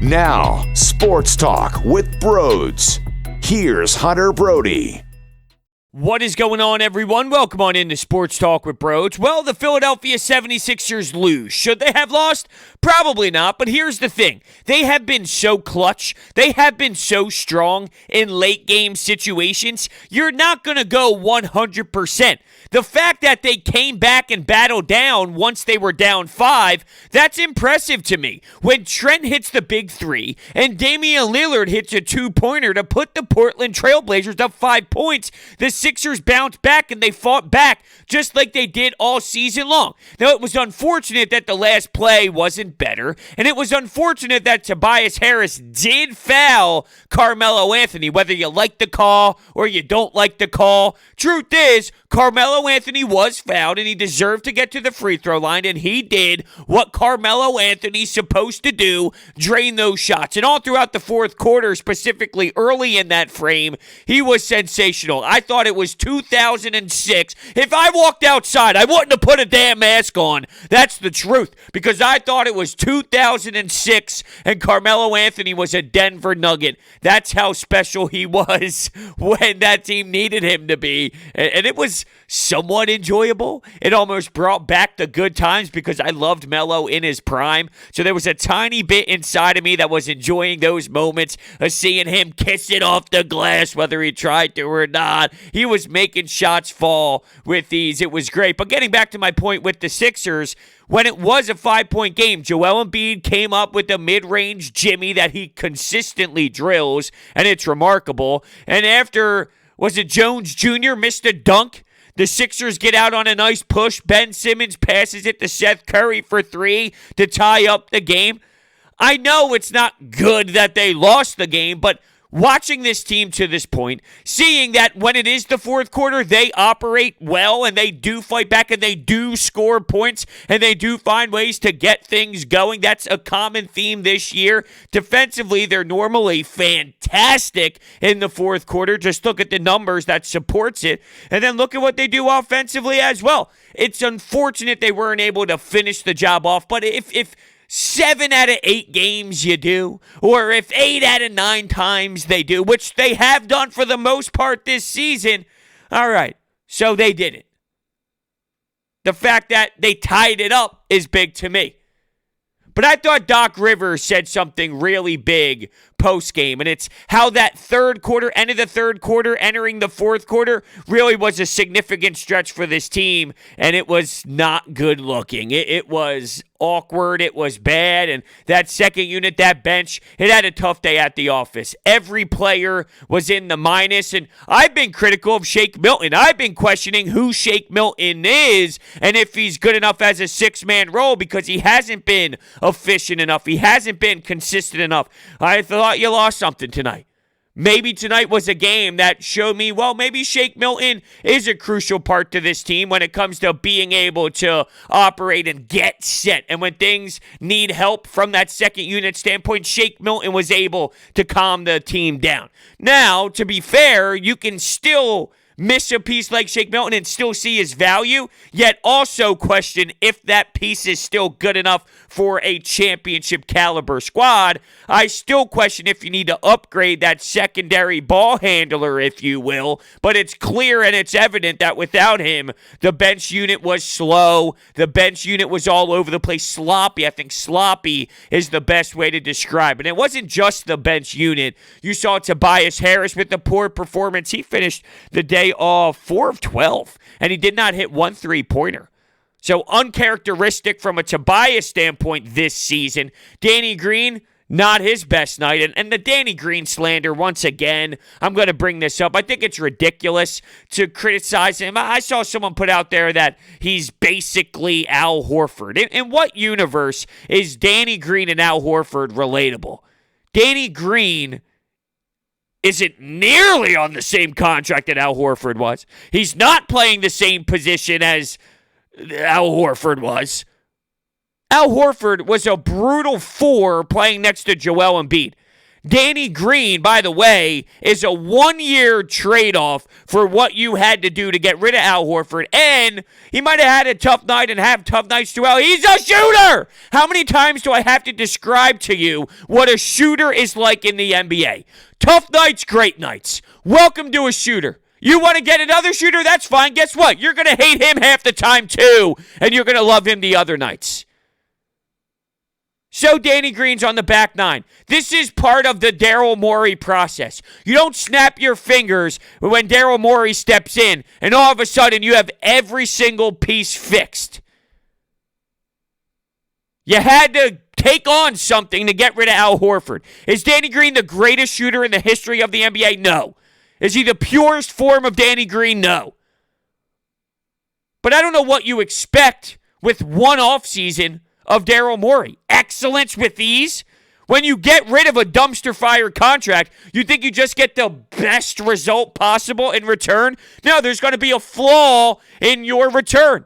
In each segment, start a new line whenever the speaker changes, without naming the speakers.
Now, Sports Talk with Brodes. Here's Hunter Brody.
What is going on, everyone? Welcome on into Sports Talk with Brodes. Well, the Philadelphia 76ers lose. Should they have lost? Probably not, but here's the thing. They have been so clutch. They have been so strong in late-game situations. You're not going to go 100%. The fact that they came back and battled down once they were down 5, that's impressive to me. When Trent hits the big 3 and Damian Lillard hits a 2-pointer to put the Portland Trailblazers up 5 points, the Sixers bounced back and they fought back just like they did all season long. Now, it was unfortunate that the last play wasn't better, and it was unfortunate that Tobias Harris did foul Carmelo Anthony, whether you like the call or you don't like the call. Truth is, Carmelo Anthony was fouled, and he deserved to get to the free throw line, and he did what Carmelo Anthony's supposed to do, drain those shots. And all throughout the fourth quarter, specifically early in that frame, he was sensational. I thought it was 2006. If I walked outside, I wouldn't have put a damn mask on. That's the truth, because I thought it was 2006, and Carmelo Anthony was a Denver Nugget. That's how special he was when that team needed him to be, and it was somewhat enjoyable. It almost brought back the good times because I loved Melo in his prime. So there was a tiny bit inside of me that was enjoying those moments of seeing him kiss it off the glass, whether he tried to or not. He was making shots fall with these. It was great. But getting back to my point with the Sixers, when it was a 5-point game, Joel Embiid came up with a mid-range jimmy that he consistently drills, and it's remarkable. And after, was it Jones Jr. missed a dunk? The Sixers get out on a nice push. Ben Simmons passes it to Seth Curry for 3 to tie up the game. I know it's not good that they lost the game, but watching this team to this point, seeing that when it is the fourth quarter, they operate well and they do fight back and they do score points and they do find ways to get things going. That's a common theme this year. Defensively, they're normally fantastic in the fourth quarter. Just look at the numbers that supports it. And then look at what they do offensively as well. It's unfortunate they weren't able to finish the job off, but if 7 out of 8 games you do, or if 8 out of 9 times they do, which they have done for the most part this season, all right, so they did it. The fact that they tied it up is big to me. But I thought Doc Rivers said something really big post-game, and it's how that third quarter, end of the third quarter, entering the fourth quarter, really was a significant stretch for this team, and it was not good looking. It was awkward, it was bad, and that second unit, that bench, it had a tough day at the office. Every player was in the minus, and I've been critical of Shake Milton. I've been questioning who Shake Milton is and if he's good enough as a 6-man role, because he hasn't been efficient enough. He hasn't been consistent enough. I thought you lost something tonight. Maybe tonight was a game that showed me, well, maybe Shake Milton is a crucial part to this team when it comes to being able to operate and get set. And when things need help from that second unit standpoint, Shake Milton was able to calm the team down. Now, to be fair, you can still miss a piece like Shake Milton and still see his value, yet also question if that piece is still good enough for a championship caliber squad. I still question if you need to upgrade that secondary ball handler, if you will, but it's clear and it's evident that without him, the bench unit was slow. The bench unit was all over the place, sloppy. I think sloppy is the best way to describe it. And it wasn't just the bench unit. You saw Tobias Harris with the poor performance. He finished the day off 4 of 12, and he did not hit 1 3-pointer. So uncharacteristic from a Tobias standpoint this season. Danny Green, not his best night. And the Danny Green slander, once again, I'm going to bring this up. I think it's ridiculous to criticize him. I saw someone put out there that he's basically Al Horford. In what universe is Danny Green and Al Horford relatable? Danny Green isn't nearly on the same contract that Al Horford was. He's not playing the same position as Al Horford was. Al Horford was a brutal 4 playing next to Joel Embiid. Danny Green, by the way, is a one-year trade-off for what you had to do to get rid of Al Horford. And he might have had a tough night and have tough nights too. He's a shooter! How many times do I have to describe to you what a shooter is like in the NBA? Tough nights, great nights. Welcome to a shooter. You want to get another shooter? That's fine. Guess what? You're going to hate him half the time too, and you're going to love him the other nights. So Danny Green's on the back nine. This is part of the Daryl Morey process. You don't snap your fingers when Daryl Morey steps in, and all of a sudden you have every single piece fixed. You had to take on something to get rid of Al Horford. Is Danny Green the greatest shooter in the history of the NBA? No. Is he the purest form of Danny Green? No. But I don't know what you expect with one offseason of Daryl Morey. Excellence with ease? When you get rid of a dumpster fire contract, you think you just get the best result possible in return? No, there's going to be a flaw in your return.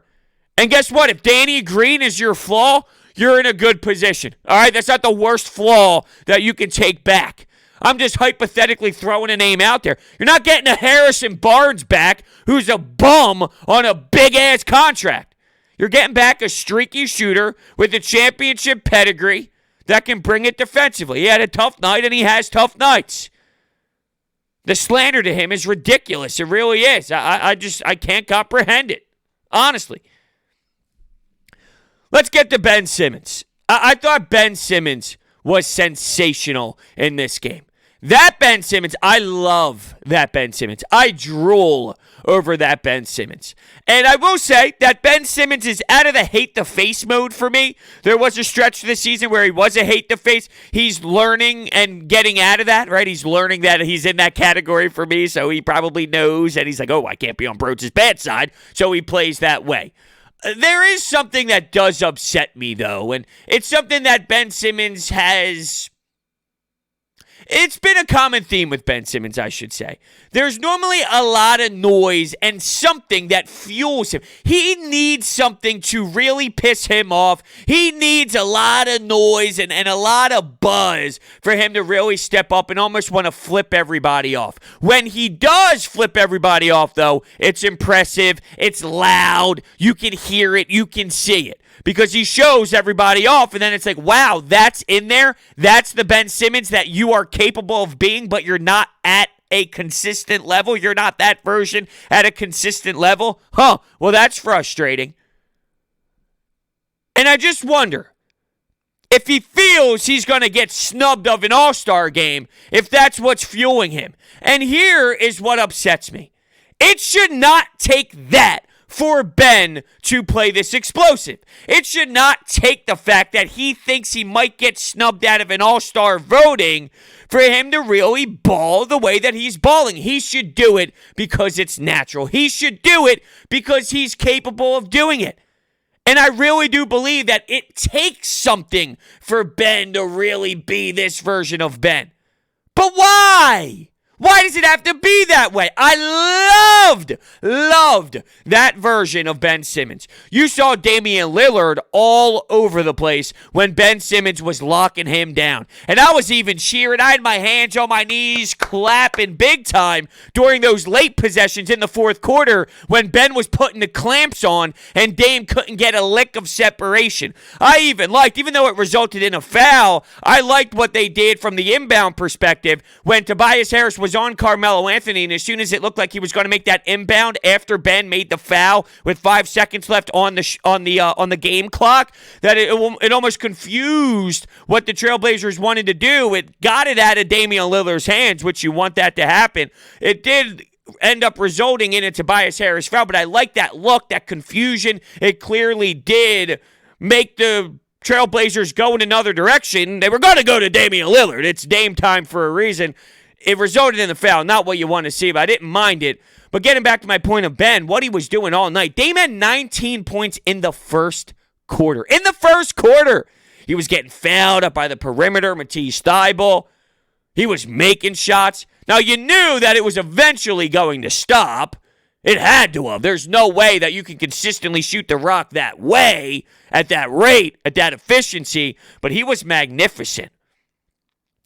And guess what? If Danny Green is your flaw, you're in a good position. All right? That's not the worst flaw that you can take back. I'm just hypothetically throwing a name out there. You're not getting a Harrison Barnes back who's a bum on a big-ass contract. You're getting back a streaky shooter with a championship pedigree that can bring it defensively. He had a tough night, and he has tough nights. The slander to him is ridiculous. It really is. I can't comprehend it, honestly. Let's get to Ben Simmons. I thought Ben Simmons was sensational in this game. That Ben Simmons, I love that Ben Simmons. I drool over that Ben Simmons. And I will say that Ben Simmons is out of the hate the face mode for me. There was a stretch this season where he was a hate the face. He's learning and getting out of that, right? He's learning that he's in that category for me, so he probably knows, and he's like, oh, I can't be on Brodes' bad side, so he plays that way. There is something that does upset me, though, and it's something that Ben Simmons has... It's been a common theme with Ben Simmons, I should say. There's normally a lot of noise and something that fuels him. He needs something to really piss him off. He needs a lot of noise and a lot of buzz for him to really step up and almost want to flip everybody off. When he does flip everybody off, though, it's impressive. It's loud. You can hear it. You can see it. Because he shows everybody off, and then it's like, wow, that's in there? That's the Ben Simmons that you are capable of being, but you're not at a consistent level? You're not that version at a consistent level? Huh, well, that's frustrating. And I just wonder if he feels he's going to get snubbed of an all-star game, if that's what's fueling him. And here is what upsets me. It should not take that for Ben to play this explosive. It should not take the fact that he thinks he might get snubbed out of an all-star voting for him to really ball the way that he's balling. He should do it because it's natural. He should do it because he's capable of doing it. And I really do believe that it takes something for Ben to really be this version of Ben. But why? Why does it have to be that way? I loved that version of Ben Simmons. You saw Damian Lillard all over the place when Ben Simmons was locking him down. And I was even cheering. I had my hands on my knees, clapping big time during those late possessions in the fourth quarter when Ben was putting the clamps on and Dame couldn't get a lick of separation. I even liked, even though it resulted in a foul, I liked what they did from the inbound perspective when Tobias Harris was on Carmelo Anthony, and as soon as it looked like he was going to make that inbound after Ben made the foul with 5 seconds left on the game clock, that it almost confused what the Trailblazers wanted to do. It got it out of Damian Lillard's hands, which you want that to happen. It did end up resulting in a Tobias Harris foul, but I like that look, that confusion. It clearly did make the Trailblazers go in another direction. They were going to go to Damian Lillard. It's Dame time for a reason. It resulted in the foul, not what you want to see, but I didn't mind it. But getting back to my point of Ben, what he was doing all night, Dame had 19 points in the first quarter. In the first quarter, he was getting fouled up by the perimeter, Matisse Thybulle. He was making shots. Now, you knew that it was eventually going to stop. It had to have. There's no way that you can consistently shoot the rock that way, at that rate, at that efficiency, but he was magnificent.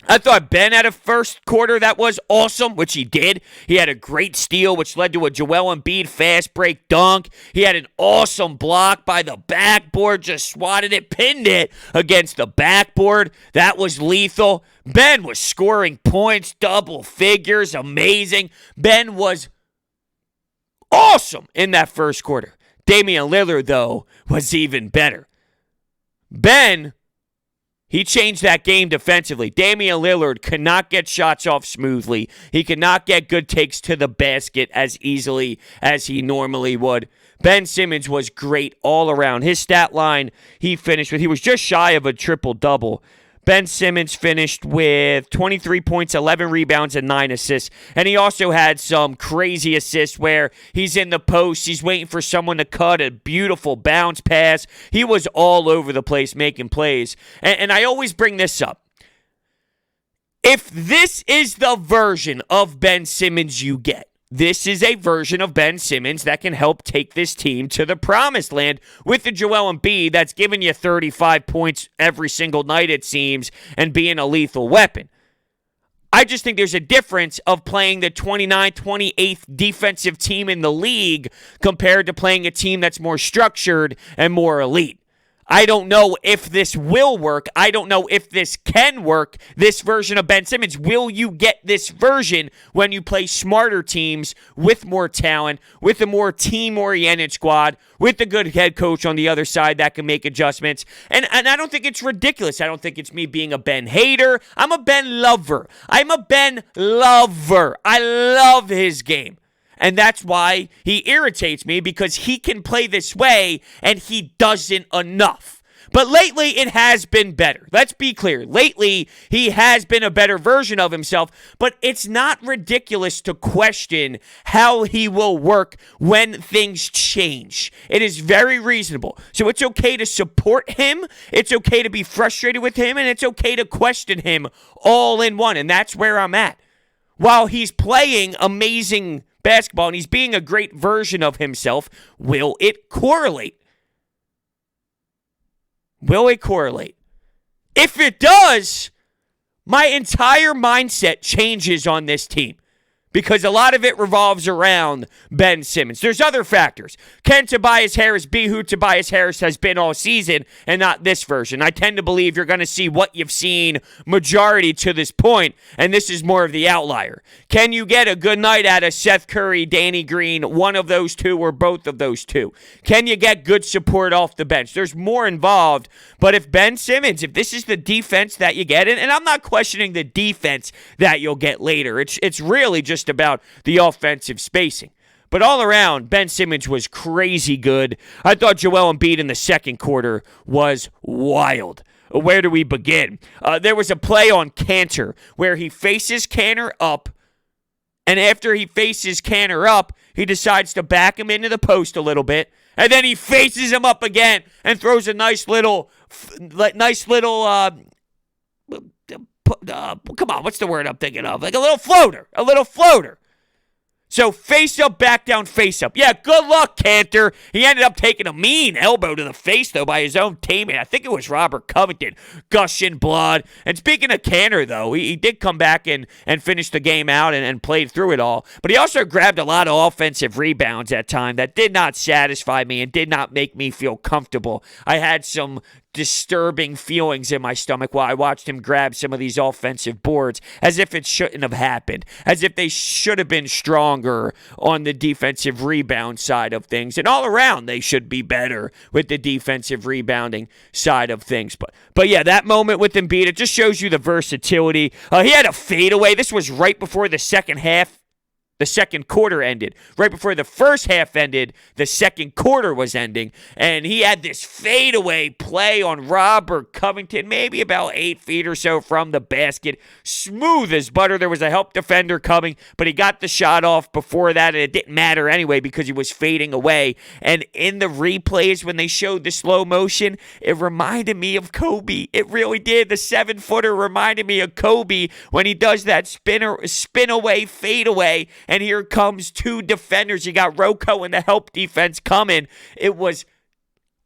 I thought Ben had a first quarter that was awesome, which he did. He had a great steal, which led to a Joel Embiid fast break dunk. He had an awesome block by the backboard, just swatted it, pinned it against the backboard. That was lethal. Ben was scoring points, double figures, amazing. Ben was awesome in that first quarter. Damian Lillard, though, was even better. Ben, he changed that game defensively. Damian Lillard could not get shots off smoothly. He could not get good takes to the basket as easily as he normally would. Ben Simmons was great all around. His stat line he was just shy of a triple-double. Ben Simmons finished with 23 points, 11 rebounds, and 9 assists. And he also had some crazy assists where he's in the post, he's waiting for someone to cut a beautiful bounce pass. He was all over the place making plays. And I always bring this up. If this is the version of Ben Simmons you get, this is a version of Ben Simmons that can help take this team to the promised land with the Joel Embiid that's giving you 35 points every single night, it seems, and being a lethal weapon. I just think there's a difference of playing the 29th, 28th defensive team in the league compared to playing a team that's more structured and more elite. I don't know if this will work. I don't know if this can work, this version of Ben Simmons. Will you get this version when you play smarter teams with more talent, with a more team-oriented squad, with a good head coach on the other side that can make adjustments? And I don't think it's ridiculous. I don't think it's me being a Ben hater. I'm a Ben lover. I'm a Ben lover. I love his game. And that's why he irritates me, because he can play this way and he doesn't enough. But lately, it has been better. Let's be clear. Lately, he has been a better version of himself, but it's not ridiculous to question how he will work when things change. It is very reasonable. So it's okay to support him, it's okay to be frustrated with him, and it's okay to question him all in one. And that's where I'm at. While he's playing amazing basketball and he's being a great version of himself, will it correlate? Will it correlate? If it does, my entire mindset changes on this team, because a lot of it revolves around Ben Simmons. There's other factors. Can Tobias Harris be who Tobias Harris has been all season and not this version? I tend to believe you're going to see what you've seen majority to this point, and this is more of the outlier. Can you get a good night out of Seth Curry, Danny Green, one of those two or both of those two? Can you get good support off the bench? There's more involved, but if Ben Simmons, if this is the defense that you get, and I'm not questioning the defense that you'll get later, it's really just about the offensive spacing. But all around, Ben Simmons was crazy good. I thought Joel Embiid in the second quarter was wild. Where do we begin? There was a play on Cantor where he faces Cantor up, and after he faces Cantor up, he decides to back him into the post a little bit, and then he faces him up again and throws a nice little come on, what's the word I'm thinking of? Like a little floater. So face up, back down, face up. Yeah, good luck, Cantor. He ended up taking a mean elbow to the face, though, by his own teammate. I think it was Robert Covington, gushing blood. And speaking of Cantor, though, he did come back and finish the game out and played through it all. But he also grabbed a lot of offensive rebounds at time that did not satisfy me and did not make me feel comfortable. I had some disturbing feelings in my stomach while I watched him grab some of these offensive boards, as if it shouldn't have happened, as if they should have been stronger on the defensive rebound side of things. And all around, they should be better with the defensive rebounding side of things. But yeah, that moment with Embiid, it just shows you the versatility. He had a fadeaway. This was right before the second quarter ended. Right before the first half ended, the second quarter was ending. And he had this fadeaway play on Robert Covington, maybe about 8 feet or so from the basket. Smooth as butter. There was a help defender coming, but he got the shot off before that, and it didn't matter anyway because he was fading away. And in the replays, when they showed the slow motion, it reminded me of Kobe. It really did. The 7-footer reminded me of Kobe when he does that spin away, fade away. And here comes two defenders. You got Rocco and the help defense coming. It was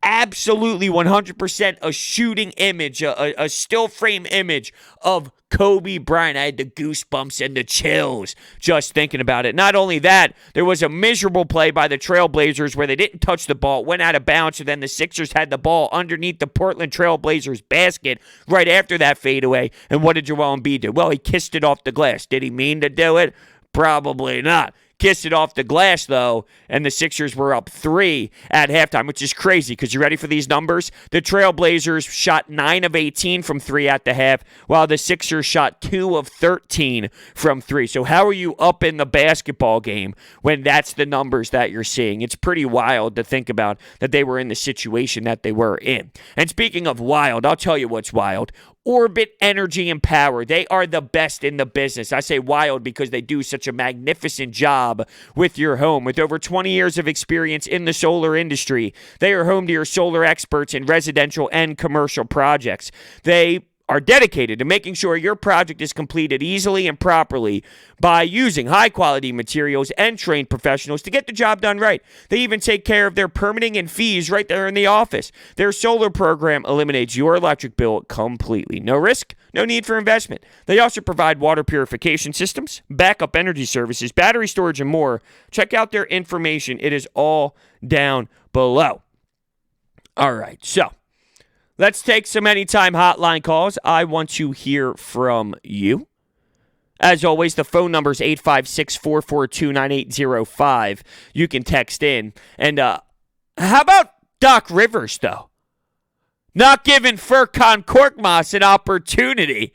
absolutely 100% a shooting image, a still frame image of Kobe Bryant. I had the goosebumps and the chills just thinking about it. Not only that, there was a miserable play by the Trailblazers where they didn't touch the ball, it went out of bounds, and then the Sixers had the ball underneath the Portland Trailblazers basket right after that fadeaway. And what did Joel Embiid do? Well, he kissed it off the glass. Did he mean to do it? Probably not. Kissed it off the glass, though, and the Sixers were up 3 at halftime, which is crazy because you ready for these numbers? The Trailblazers shot 9 of 18 from 3 at the half, while the Sixers shot 2 of 13 from 3. So how are you up in the basketball game when that's the numbers that you're seeing? It's pretty wild to think about that they were in the situation that they were in. And speaking of wild, I'll tell you what's wild. Orbit Energy and Power. They are the best in the business. I say wild because they do such a magnificent job with your home. With over 20 years of experience in the solar industry, they are home to your solar experts in residential and commercial projects. They are dedicated to making sure your project is completed easily and properly by using high-quality materials and trained professionals to get the job done right. They even take care of their permitting and fees right there in the office. Their solar program eliminates your electric bill completely. No risk, no need for investment. They also provide water purification systems, backup energy services, battery storage, and more. Check out their information. It is all down below. All right, so let's take some anytime hotline calls. I want to hear from you. As always, the phone number is 856-442-9805. You can text in. And how about Doc Rivers, though? Not giving Furkan Korkmaz an opportunity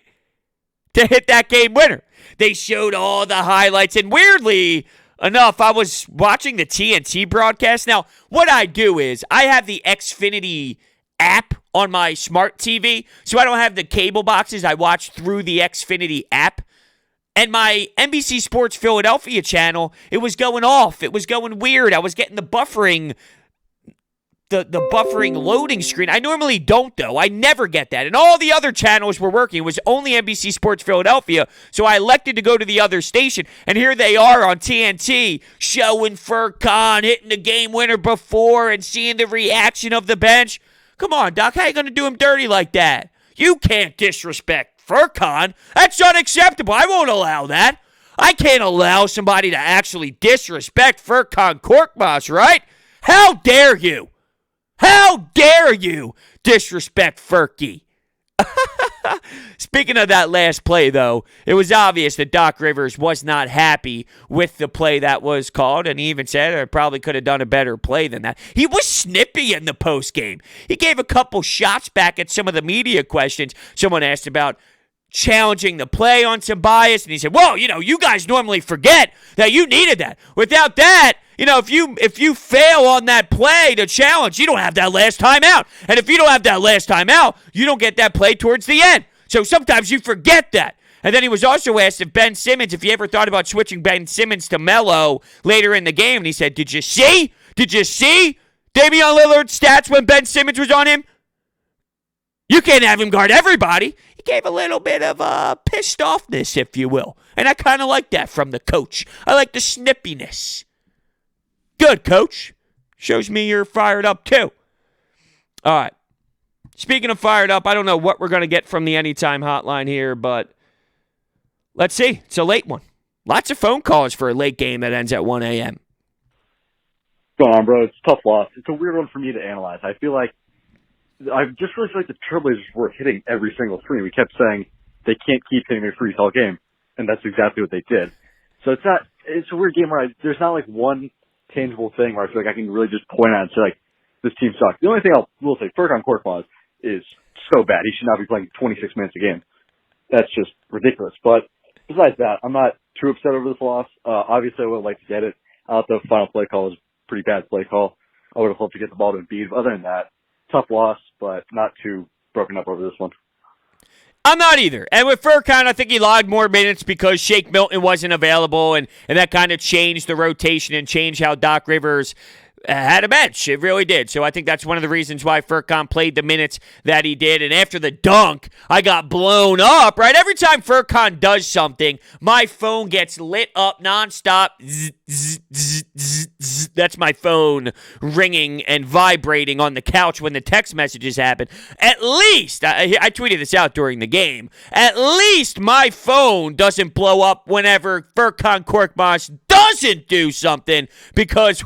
to hit that game winner. They showed all the highlights, and weirdly enough, I was watching the TNT broadcast. Now, what I do is I have the Xfinity app on my smart TV, so I don't have the cable boxes. I watch through the Xfinity app. And my NBC Sports Philadelphia channel, it was going off. It was going weird. I was getting the buffering loading screen. I normally don't, though. I never get that. And all the other channels were working. It was only NBC Sports Philadelphia, so I elected to go to the other station. And here they are on TNT showing Furkan hitting the game winner before and seeing the reaction of the bench. Come on, Doc. How are you going to do him dirty like that? You can't disrespect Furkan. That's unacceptable. I won't allow that. I can't allow somebody to actually disrespect Furkan Korkmaz, right? How dare you? How dare you disrespect Furky? Speaking of that last play, though, it was obvious that Doc Rivers was not happy with the play that was called, and he even said I probably could have done a better play than that. He was snippy in the postgame. He gave a couple shots back at some of the media questions. Someone asked about challenging the play on Tobias, and he said, well, you guys normally forget that you needed that. Without that, if you fail on that play to challenge, you don't have that last time out. And if you don't have that last time out, you don't get that play towards the end. So sometimes you forget that. And then he was also asked if Ben Simmons, if you ever thought about switching Ben Simmons to Melo later in the game. And he said, did you see Damian Lillard's stats when Ben Simmons was on him? You can't have him guard everybody. He gave a little bit of pissed offness, if you will. And I kind of like that from the coach. I like the snippiness. Good, coach. Shows me you're fired up, too. All right. Speaking of fired up, I don't know what we're going to get from the Anytime hotline here, but let's see. It's a late one. Lots of phone calls for a late game that ends at 1 a.m.
Go on, bro. It's a tough loss. It's a weird one for me to analyze. I just really feel like the Trailblazers were hitting every single three. We kept saying they can't keep hitting their threes all game, and that's exactly what they did. So it's a weird game where there's not like one tangible thing where I feel like I can really just point out and say, like, this team sucks. The only thing I will say, Furkan Korkmaz is so bad. He should not be playing 26 minutes a game. That's just ridiculous. But besides that, I'm not too upset over this loss. Obviously, I would like to get it. I thought the final play call was a pretty bad play call. I would have hoped to get the ball to Embiid. Other than that, tough loss, but not too broken up over this one.
I'm not either. And with Furkan, I think he logged more minutes because Shake Milton wasn't available, and that kind of changed the rotation and changed how Doc Rivers had a bench. It really did. So I think that's one of the reasons why Furkan played the minutes that he did. And after the dunk, I got blown up, right? Every time Furkan does something, my phone gets lit up nonstop. Zzz, zzz, zzz, zzz, zzz. That's my phone ringing and vibrating on the couch when the text messages happen. At least, I tweeted this out during the game, at least my phone doesn't blow up whenever Furkan Korkmaz doesn't do something, because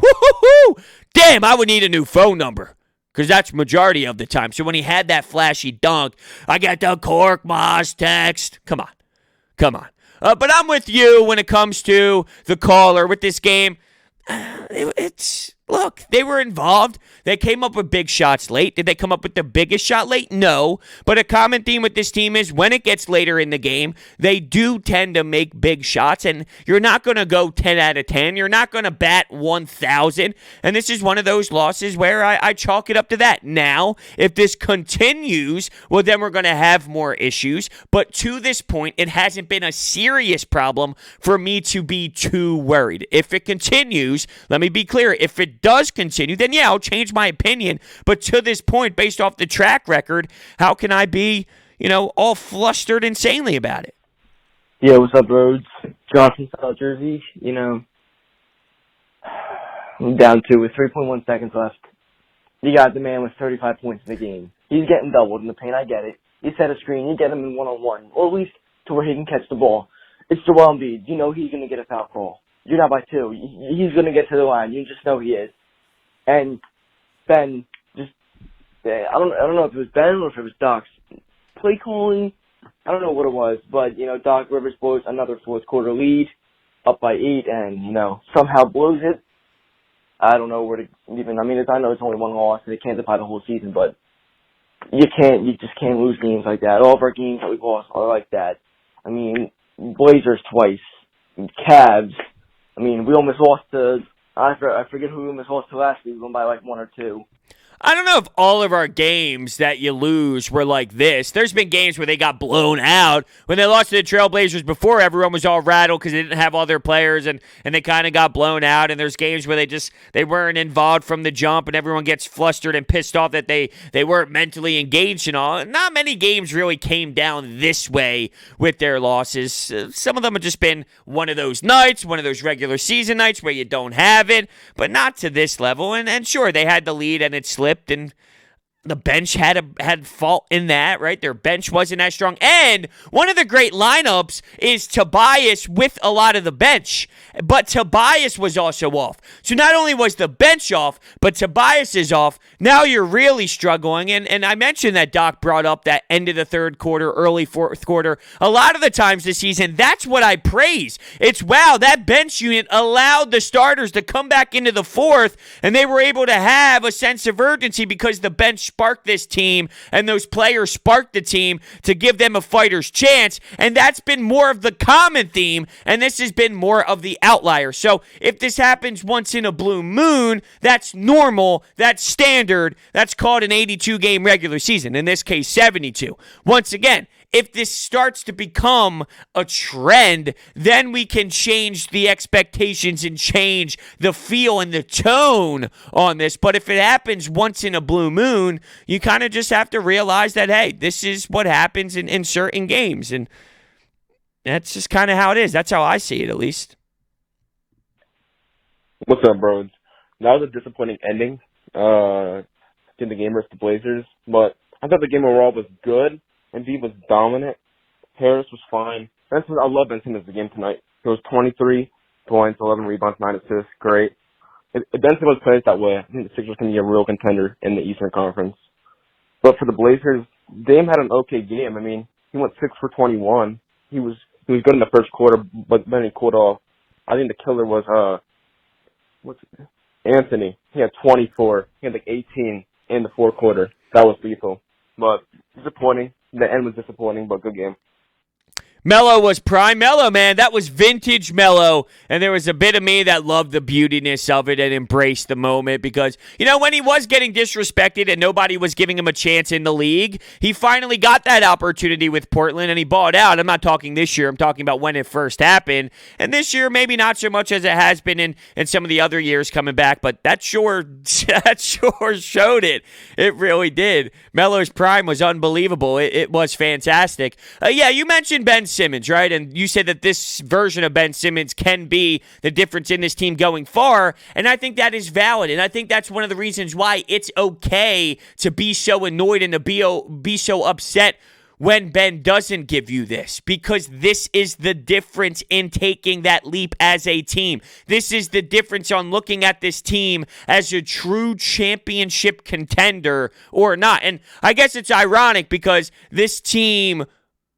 damn, I would need a new phone number, because that's majority of the time. So when he had that flashy dunk, I got the Korkmaz text. Come on. But I'm with you when it comes to the caller with this game. Look, they were involved. They came up with big shots late. Did they come up with the biggest shot late? No. But a common theme with this team is when it gets later in the game, they do tend to make big shots, and you're not going to go 10 out of 10. You're not going to bat 1,000. And this is one of those losses where I chalk it up to that. Now, if this continues, well, then we're going to have more issues. But to this point, it hasn't been a serious problem for me to be too worried. If it continues, let me be clear, if it does continue, then yeah, I'll change my opinion. But to this point, based off the track record, how can I be, all flustered insanely about it?
Yeah, what's up, Brodes? John from South Jersey. I'm down to with 3.1 seconds left. You got the man with 35 points in the game. He's getting doubled in the paint. I get it. You set a screen. You get him in one-on-one, or at least to where he can catch the ball. It's Joel Embiid. You know he's going to get a foul call. You're not by 2. He's going to get to the line. You just know he is. And Ben, I don't know if it was Ben or if it was Doc's play calling. I don't know what it was, but, Doc Rivers blows another fourth quarter lead, up by 8, and, somehow blows it. I don't know where to even, I know it's only one loss, and they can't defy the whole season, but you just can't lose games like that. All of our games that we've lost are like that. Blazers twice, Cavs. We almost lost to, I forget who we almost lost to last week. We won by 1 or 2.
I don't know if all of our games that you lose were like this. There's been games where they got blown out. When they lost to the Trailblazers before, everyone was all rattled because they didn't have all their players, and they kind of got blown out. And there's games where they weren't involved from the jump, and everyone gets flustered and pissed off that they weren't mentally engaged and all. Not many games really came down this way with their losses. Some of them have just been one of those nights, one of those regular season nights where you don't have it, but not to this level. And sure, they had the lead and it slipped, and the bench had fault in that, right? Their bench wasn't as strong. And one of the great lineups is Tobias with a lot of the bench. But Tobias was also off. So not only was the bench off, but Tobias is off. Now you're really struggling. And I mentioned that Doc brought up that end of the third quarter, early fourth quarter. A lot of the times this season, that's what I praise. It's, wow, that bench unit allowed the starters to come back into the fourth, and they were able to have a sense of urgency because the bench sparked this team, and those players sparked the team to give them a fighter's chance, and that's been more of the common theme, and this has been more of the outlier. So if this happens once in a blue moon, that's normal, that's standard, that's called an 82-game regular season, in this case 72. Once again, if this starts to become a trend, then we can change the expectations and change the feel and the tone on this. But if it happens once in a blue moon, you kind of just have to realize that, hey, this is what happens in certain games. And that's just kind of how it is. That's how I see it, at least.
What's up, Brodes? That was a disappointing ending to the game versus the Blazers, but I thought the game overall was good. Embiid was dominant. Harris was fine. I love Ben Simmons the game tonight. He was 23 points, 11 rebounds, 9 assists. Great. If Ben Simmons plays that way, I think the Sixers can be a real contender in the Eastern Conference. But for the Blazers, Dame had an okay game. He went 6 for 21. He was good in the first quarter, but then he cooled off. I think the killer was Anthony. He had 24. He had 18 in the fourth quarter. That was lethal. But disappointing. The end was disappointing, but good game.
Melo was prime Melo, man. That was vintage Melo. And there was a bit of me that loved the beautiness of it and embraced the moment because, when he was getting disrespected and nobody was giving him a chance in the league, he finally got that opportunity with Portland and he balled out. I'm not talking this year. I'm talking about when it first happened. And this year, maybe not so much as it has been in some of the other years coming back, but that sure showed it. It really did. Melo's prime was unbelievable. It was fantastic. You mentioned Ben Simmons, right? And you said that this version of Ben Simmons can be the difference in this team going far, and I think that is valid, and I think that's one of the reasons why it's okay to be so annoyed and to be so upset when Ben doesn't give you this, because this is the difference in taking that leap as a team. This is the difference on looking at this team as a true championship contender or not. And I guess it's ironic because this team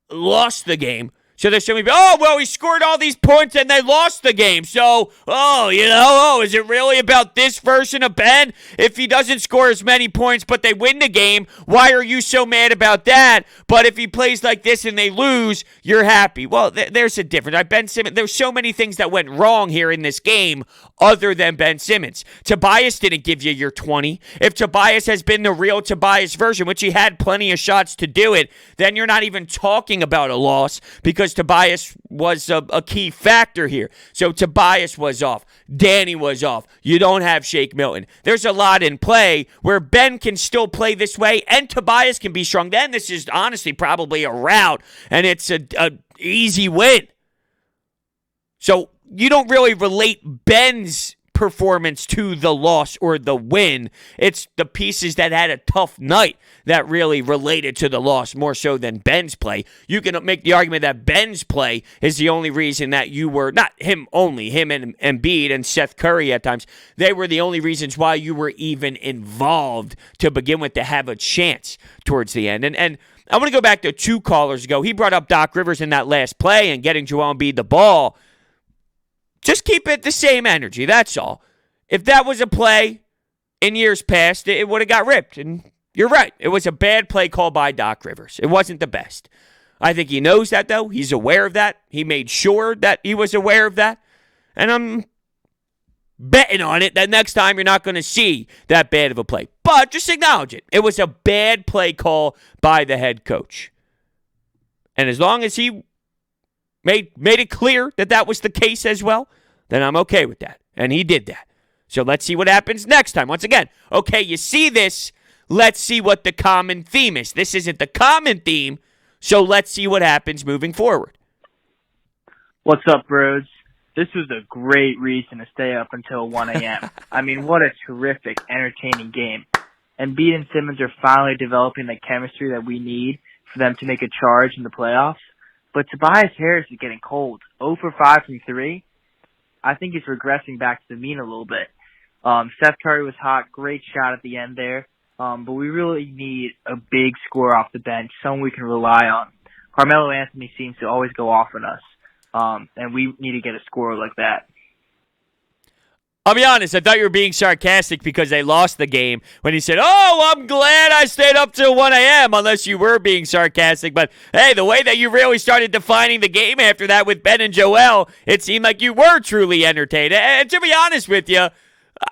lost the game. So there's so many people, he scored all these points and they lost the game. So, is it really about this version of Ben? If he doesn't score as many points but they win the game, why are you so mad about that? But if he plays like this and they lose, you're happy. Well, there's a difference. Ben Simmons, there's so many things that went wrong here in this game other than Ben Simmons. Tobias didn't give you your 20. If Tobias has been the real Tobias version, which he had plenty of shots to do it, then you're not even talking about a loss because Tobias was a key factor here. So Tobias was off. Danny was off. You don't have Shake Milton. There's a lot in play where Ben can still play this way and Tobias can be strong. Then this is honestly probably a rout and it's a easy win. So you don't really relate Ben's performance to the loss or the win. It's the pieces that had a tough night that really related to the loss more so than Ben's play. You can make the argument that Ben's play is the only reason that you were, not him only, him and Embiid and Seth Curry at times, they were the only reasons why you were even involved to begin with to have a chance towards the end. And I want to go back to 2 callers ago. He brought up Doc Rivers in that last play and getting Joel Embiid the ball. Just keep it the same energy, that's all. If that was a play in years past, it would have got ripped. And you're right. It was a bad play call by Doc Rivers. It wasn't the best. I think he knows that, though. He's aware of that. He made sure that he was aware of that. And I'm betting on it that next time you're not going to see that bad of a play. But just acknowledge it. It was a bad play call by the head coach. And as long as he made it clear that that was the case as well, then I'm okay with that. And he did that. So let's see what happens next time. Once again, okay, you see this. Let's see what the common theme is. This isn't the common theme, so let's see what happens moving forward.
What's up, Brodes? This was a great reason to stay up until 1 a.m. I mean, what a terrific, entertaining game. Embiid and Simmons are finally developing the chemistry that we need for them to make a charge in the playoffs. But Tobias Harris is getting cold. 0 for 5 from 3. I think he's regressing back to the mean a little bit. Seth Curry was hot. Great shot at the end there. But we really need a big scorer off the bench, someone we can rely on. Carmelo Anthony seems to always go off on us. And we need to get a scorer like that.
I'll be honest, I thought you were being sarcastic because they lost the game when he said, I'm glad I stayed up till 1 a.m., unless you were being sarcastic. But, hey, the way that you really started defining the game after that with Ben and Joel, it seemed like you were truly entertained. And to be honest with you,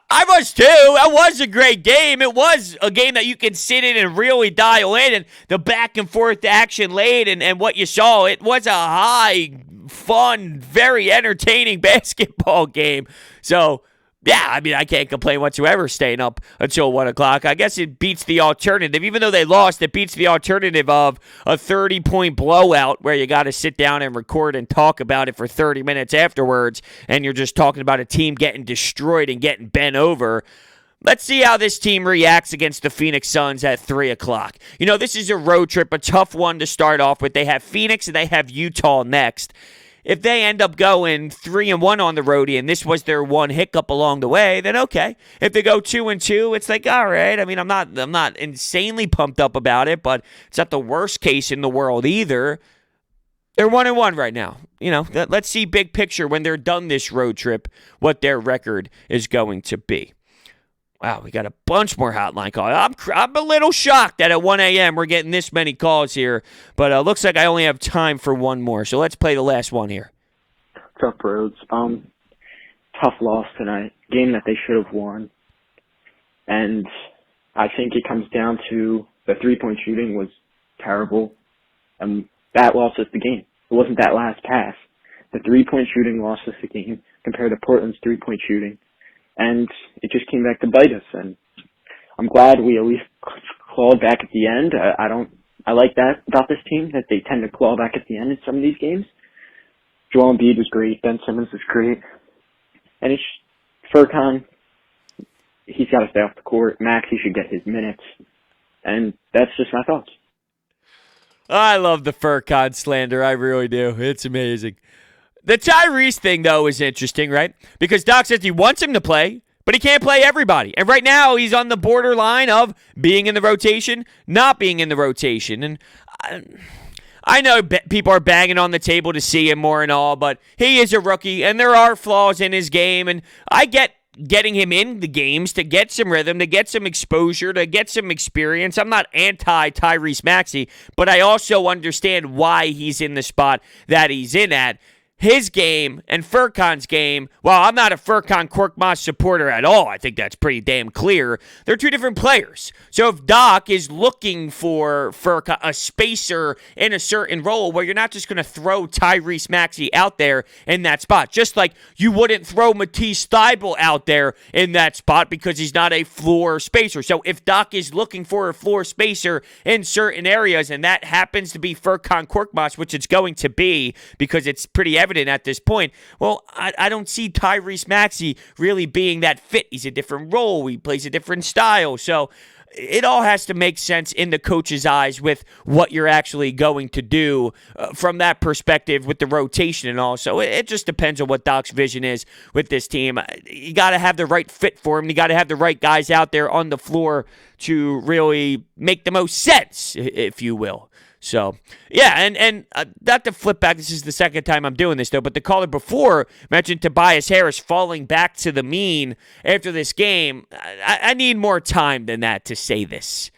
I was too. That was a great game. It was a game that you could sit in and really dial in, and the back and forth action late and what you saw, it was a high, fun, very entertaining basketball game. So, yeah, I mean, I can't complain whatsoever staying up until 1 o'clock. I guess it beats the alternative. Even though they lost, it beats the alternative of a 30-point blowout where you got to sit down and record and talk about it for 30 minutes afterwards, and you're just talking about a team getting destroyed and getting bent over. Let's see how this team reacts against the Phoenix Suns at 3 o'clock. You know, this is a road trip, a tough one to start off with. They have Phoenix and they have Utah next. If they end up going 3-1 on the road and this was their one hiccup along the way, then okay. If they go 2-2, it's like, all right. I mean, I'm not insanely pumped up about it, but it's not the worst case in the world either. They're 1-1 right now. You know, let's see big picture when they're done this road trip, what their record is going to be. Wow, we got a bunch more hotline calls. I'm a little shocked that at 1 a.m. we're getting this many calls here, but looks like I only have time for one more. So let's play the last one here.
What's up, Brodes? Tough loss tonight. Game that they should have won. And I think it comes down to the three-point shooting was terrible. And that lost us the game. It wasn't that last pass. The three-point shooting lost us the game compared to Portland's three-point shooting. And it just came back to bite us. And I'm glad we at least clawed back at the end. I like that about this team, that they tend to claw back at the end in some of these games. Joel Embiid was great. Ben Simmons was great. And it's Furkan, he's got to stay off the court. Max, he should get his minutes. And that's just my thoughts.
I love the Furkan slander. I really do. It's amazing. The Tyrese thing, though, is interesting, right? Because Doc says he wants him to play, but he can't play everybody. And right now, he's on the borderline of being in the rotation, not being in the rotation. And I know people are banging on the table to see him more and all, but he is a rookie, and there are flaws in his game. And I get getting him in the games to get some rhythm, to get some exposure, to get some experience. I'm not anti-Tyrese Maxey, but I also understand why he's in the spot that he's in at. His game and Furkan's game, well, I'm not a Furkan Korkmaz supporter at all. I think that's pretty damn clear. They're two different players. So if Doc is looking for Furkan, a spacer in a certain role where you're not just going to throw Tyrese Maxey out there in that spot, just like you wouldn't throw Matisse Thybulle out there in that spot because he's not a floor spacer. So if Doc is looking for a floor spacer in certain areas and that happens to be Furkan Korkmaz, which it's going to be because it's pretty evident at this point, well, I don't see Tyrese Maxey really being that fit. He's a different role. He plays a different style. So it all has to make sense in the coach's eyes with what you're actually going to do from that perspective with the rotation and all. So it just depends on what Doc's vision is with this team. You got to have the right fit for him. You got to have the right guys out there on the floor to really make the most sense, if you will. So, yeah, and not to flip back, this is the second time I'm doing this, though, but the caller before mentioned Tobias Harris falling back to the mean after this game. I need more time than that to say this.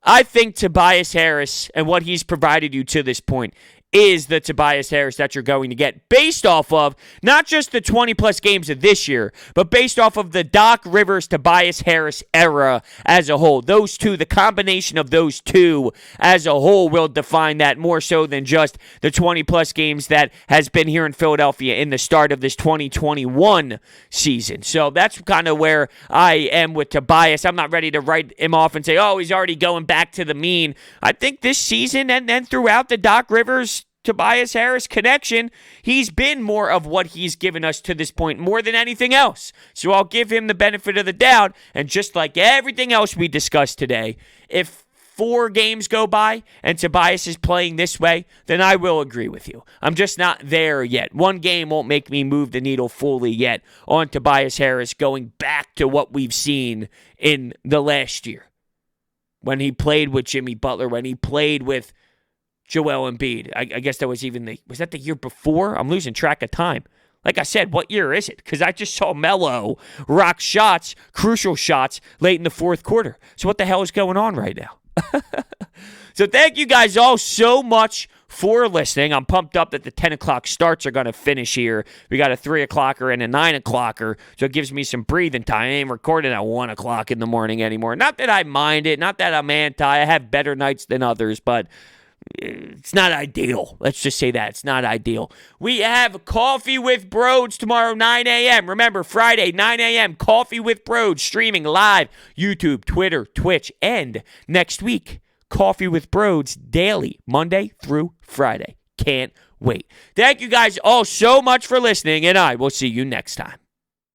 I think Tobias Harris and what he's provided you to this point is the Tobias Harris that you're going to get based off of not just the 20-plus games of this year, but based off of the Doc Rivers, Tobias Harris era as a whole. Those two, the combination of those two as a whole will define that more so than just the 20-plus games that has been here in Philadelphia in the start of this 2021 season. So that's kind of where I am with Tobias. I'm not ready to write him off and say, oh, he's already going back to the mean. I think this season and then throughout the Doc Rivers Tobias Harris connection, he's been more of what he's given us to this point more than anything else. So I'll give him the benefit of the doubt. And just like everything else we discussed today, if 4 games go by and Tobias is playing this way, then I will agree with you. I'm just not there yet. 1 game won't make me move the needle fully yet on Tobias Harris going back to what we've seen in the last year. When he played with Jimmy Butler, when he played with Joel Embiid. I guess that was was that the year before? I'm losing track of time. Like I said, what year is it? Because I just saw Melo rock shots, crucial shots, late in the fourth quarter. So what the hell is going on right now? So thank you guys all so much for listening. I'm pumped up that the 10 o'clock starts are going to finish here. We got a 3 o'clocker and a 9 o'clocker, so it gives me some breathing time. I ain't recording at 1 o'clock in the morning anymore. Not that I mind it, not that I'm anti. I have better nights than others, but it's not ideal. Let's just say that. It's not ideal. We have Coffee with Brodes tomorrow, 9 a.m. Remember, Friday, 9 a.m., Coffee with Brodes, streaming live, YouTube, Twitter, Twitch, and next week, Coffee with Brodes daily, Monday through Friday. Can't wait. Thank you guys all so much for listening, and I will see you next time.